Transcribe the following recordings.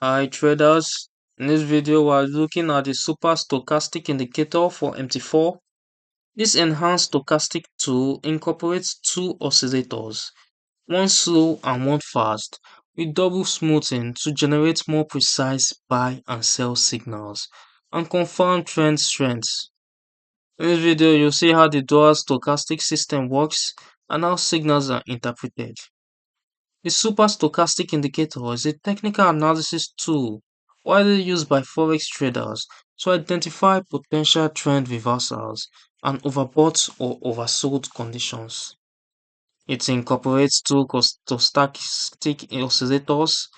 Hi traders, in this video we are looking at the Super Stochastic Indicator for MT4. This enhanced stochastic tool incorporates two oscillators, one slow and one fast, with double smoothing to generate more precise buy and sell signals and confirm trend strengths. In this video you'll see how the dual stochastic system works and how signals are interpreted. The Super Stochastic Indicator is a technical analysis tool widely used by Forex traders to identify potential trend reversals and overbought or oversold conditions. It incorporates two stochastic oscillators,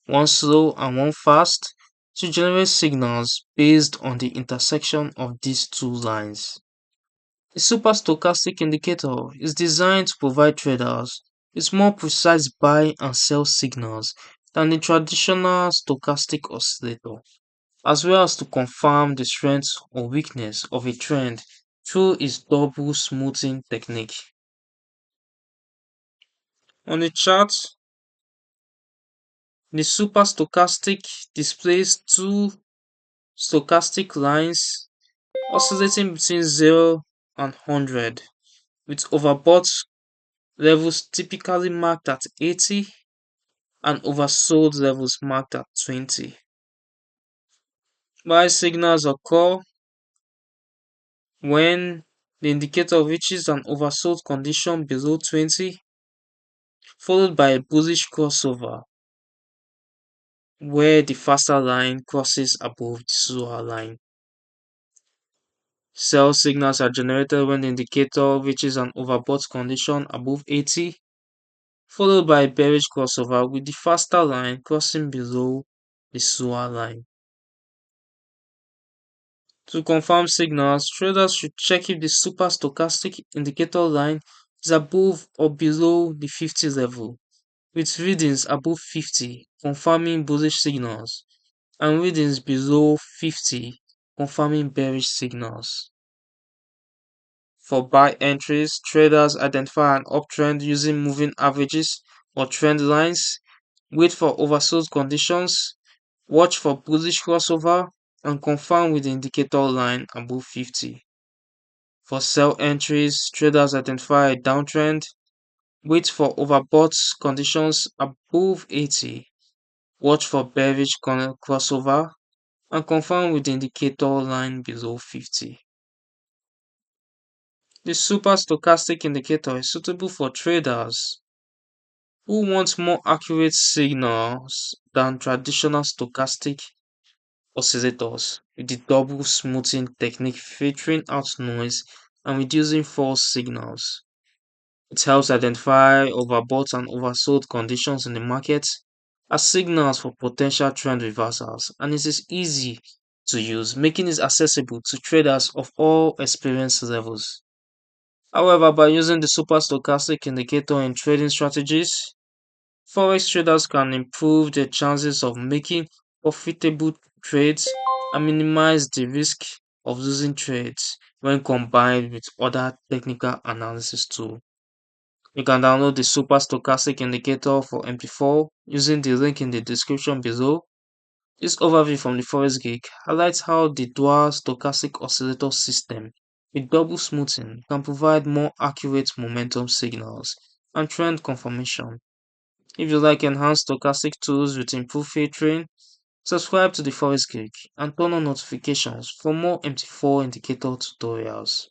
one slow and one fast, to generate signals based on the intersection of these two lines. The Super Stochastic Indicator is designed to provide traders with more precise buy and sell signals than the traditional stochastic oscillator, as well as to confirm the strength or weakness of a trend through its double smoothing technique. On the chart, the Super Stochastic displays two stochastic lines oscillating between 0 and 100, with overbought levels typically marked at 80 and oversold levels marked at 20. Buy signals occur when the indicator reaches an oversold condition below 20, followed by a bullish crossover where the faster line crosses above the slower line. Sell signals are generated when the indicator reaches an overbought condition above 80, followed by a bearish crossover with the faster line crossing below the slower line. To confirm signals, traders should check if the Super Stochastic Indicator line is above or below the 50 level, with readings above 50 confirming bullish signals and readings below 50 confirming bearish signals. For buy entries, traders identify an uptrend using moving averages or trend lines, wait for oversold conditions, watch for bullish crossover, and confirm with the indicator line above 50. For sell entries, traders identify a downtrend, wait for overbought conditions above 80, watch for bearish crossover, and confirm with the indicator line below 50. The Super Stochastic Indicator is suitable for traders who want more accurate signals than traditional stochastic oscillators, with the double smoothing technique filtering out noise and reducing false signals. It helps identify overbought and oversold conditions in the market as signals for potential trend reversals, and it is easy to use, making it accessible to traders of all experience levels. However, by using the Super Stochastic Indicator in trading strategies, Forex traders can improve their chances of making profitable trades and minimize the risk of losing trades when combined with other technical analysis tools. You can download the Super Stochastic Indicator for MT4 using the link in the description below. This overview from the Forex Geek highlights how the dual stochastic oscillator system with double smoothing can provide more accurate momentum signals and trend confirmation. If you like enhanced stochastic tools with improved filtering, subscribe to the Forex Geek and turn on notifications for more MT4 indicator tutorials.